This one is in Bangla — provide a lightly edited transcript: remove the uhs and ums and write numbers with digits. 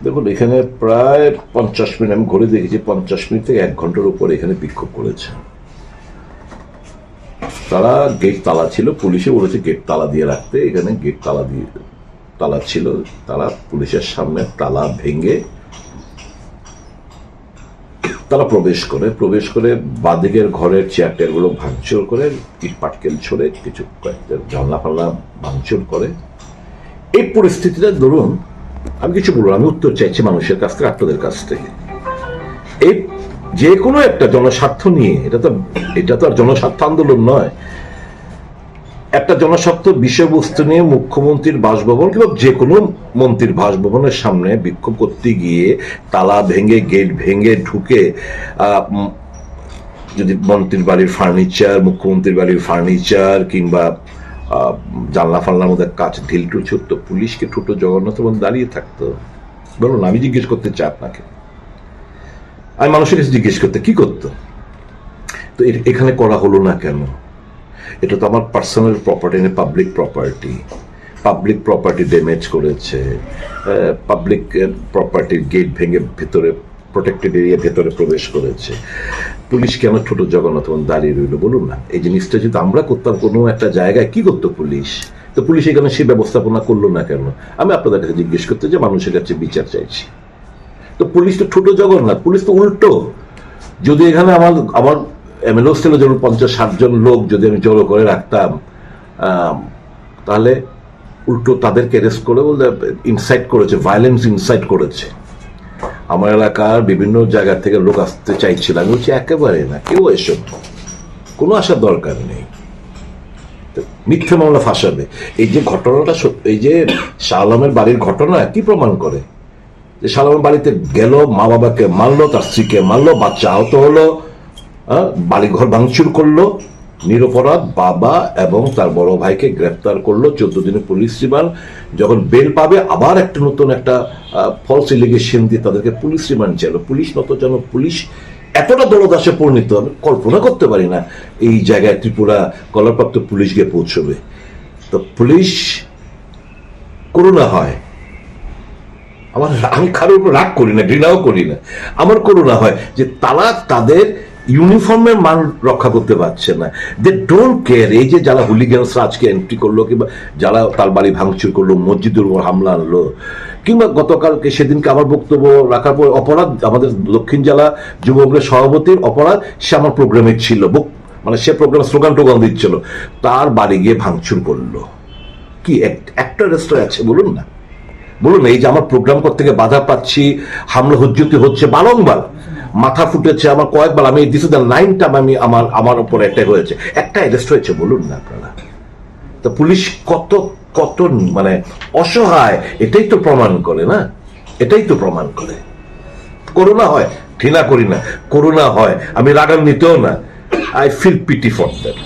দেখুন, এখানে প্রায় 50 মিনিট, আমি ঘুরে দেখেছি 50 মিনিট থেকে 1 ঘন্টার উপর এখানে বিক্ষোভ করেছে। তারা গেট তালা ছিল, পুলিশে বলেছে গেট তালা দিয়ে রাখতে। এখানে গেট তালা ছিল, তারা পুলিশের সামনে তালা ভেঙে তারা প্রবেশ করে বাদিকের ঘরের চেয়ার টেয়ারগুলো ভাঙচুর করে, ইট পাটকেল ছড়ে কিছু কয়েকটা জানলা ফাল্লা ভাঙচুর করে। এই পরিস্থিতিটা ধরুন, আমি কিছু বলবো, আমি উত্তর চাইছি মানুষের কাছ থেকে, আপনাদের কাছ থেকে। এই যে কোনো একটা জনস্বার্থ নিয়ে, এটা তো আর জনস্বার্থ আন্দোলন নয়, একটা জনস্বার্থ বিষয়বস্তু নিয়ে মুখ্যমন্ত্রীর বাসভবন কিংবা যে কোনো মন্ত্রীর বাসভবনের সামনে বিক্ষোভ করতে গিয়ে তালা ভেঙে, গেট ভেঙে ঢুকে, যদি মন্ত্রীর বাড়ির ফার্নিচার, মুখ্যমন্ত্রীর বাড়ির ফার্নিচার কিংবা জানলা ফাল্লার মধ্যে কাজ ঢিলটুল ছুটতো, পুলিশকে ঠুটো জগন্নাথ দাঁড়িয়ে থাকতো? বলুন, আমি জিজ্ঞেস করতে চাই আপনাকে, আমি মানুষের কাছে জিজ্ঞেস করতে, কি করতো? তো এখানে করা হলো না কেন? এটা তো আমার পার্সোনাল প্রপার্টি না, পাবলিক প্রপার্টি ড্যামেজ করেছে, পাবলিক প্রপার্টির গেট ভেঙে ভেতরে প্রোটেক্টেড এরিয়া ভেতরে প্রবেশ করেছে। পুলিশ কেন ছোট জগন্নাথ দাঁড়িয়ে রইল? বলুন না, এই জিনিসটা যদি আমরা করতাম কোনো একটা জায়গায়, কি করতো পুলিশ? তো পুলিশ এখানে সে ব্যবস্থাপনা করলো না কেন? আমি আপনাদের কাছে জিজ্ঞেস করতে যে মানুষের কাছে বিচার চাইছি। তো পুলিশ তো ছোট জগন্নাথ, পুলিশ তো উল্টো। যদি এখানে আমার এমএলএ ছিল যেমন 50-60 জন লোক যদি আমি জড়ো করে রাখতাম, তাহলে উল্টো তাদেরকে অ্যারেস্ট করে বলতে ইনসাইট করেছে, ভায়োলেন্স ইনসাইট করেছে। আমার এলাকার বিভিন্ন জায়গা থেকে লোক আসতে চাইছিল, আমি বলছি একেবারে না, কেউ এসব কোনো আসার দরকার নেই, মিথ্যে মামলা ফাঁসাবে। এই যে ঘটনাটা, এই যে শাহ আলমের বাড়ির ঘটনা কি প্রমাণ করে? যে শাহ আলমের বাড়িতে গেল, মা বাবাকে মারলো, তার স্ত্রীকে মারলো, বাচ্চা আহত হলো, বাড়িঘর ভাঙচুর করলো, নিরপরাধ বাবা এবং তার বড় ভাইকে গ্রেফতার করলো, 14 দিনের পুলিশ রিমান্ড। যখন বেল পাবে আবার একটা নতুন একটা ফলস এলিগেশন দিয়ে তাদেরকে পুলিশ রিমান্ড চাইলো। পুলিশ যেন পুলিশ এতটা দলদাসে পরিণত, আমি কল্পনা করতে পারি না এই জায়গায় ত্রিপুরা কলারপ্রাপ্ত পুলিশ গিয়ে পৌঁছবে। তো পুলিশ করুণা হয়, আমি কারোর উপর রাগ করি না, ঘৃণাও করি না, আমার করুণা হয় যে তারা তাদের ইউনিফর্মের মান রক্ষা করতে পারছে না। They don't care. এই যে যারা হুলিগানসরা আজকে এন্ট্রি করলো, কিংবা যারা তার বাড়ি ভাঙচুর করলো, মসজিদের উপর হামলা আনলো, কিংবা গতকালকে সেদিনকে আমার বক্তব্য রাখার পর অপরাধ, আমাদের দক্ষিণ জেলা যুবকের সভাপতির অপরাধ, সে আমার প্রোগ্রামে ছিল, মানে সে প্রোগ্রামে স্লোগান টোগান দিচ্ছিল, তার বাড়ি গিয়ে ভাঙচুর করলো। কি একটা রেস্টুরেন্ট আছে বলুন না? বলুন, এই যে আমার প্রোগ্রাম করতে গিয়ে বাধা পাচ্ছি, হামলা হুজ্জতি হচ্ছে বারংবার, মাথা ফুটেছে আমার কয়েকবার, আমি this is the 9th time আমার উপর অ্যাটাক হয়েছে, একটা অ্যারেস্ট হয়েছে। বলুন না আপনারা, তো পুলিশ কত কত মানে অসহায়, এটাই তো প্রমাণ করে না, এটাই তো প্রমাণ করে। করুণা হয়, ঘৃণা করি না, করুণা হয়, আমি রাগান্বিতও না, I feel pity for that.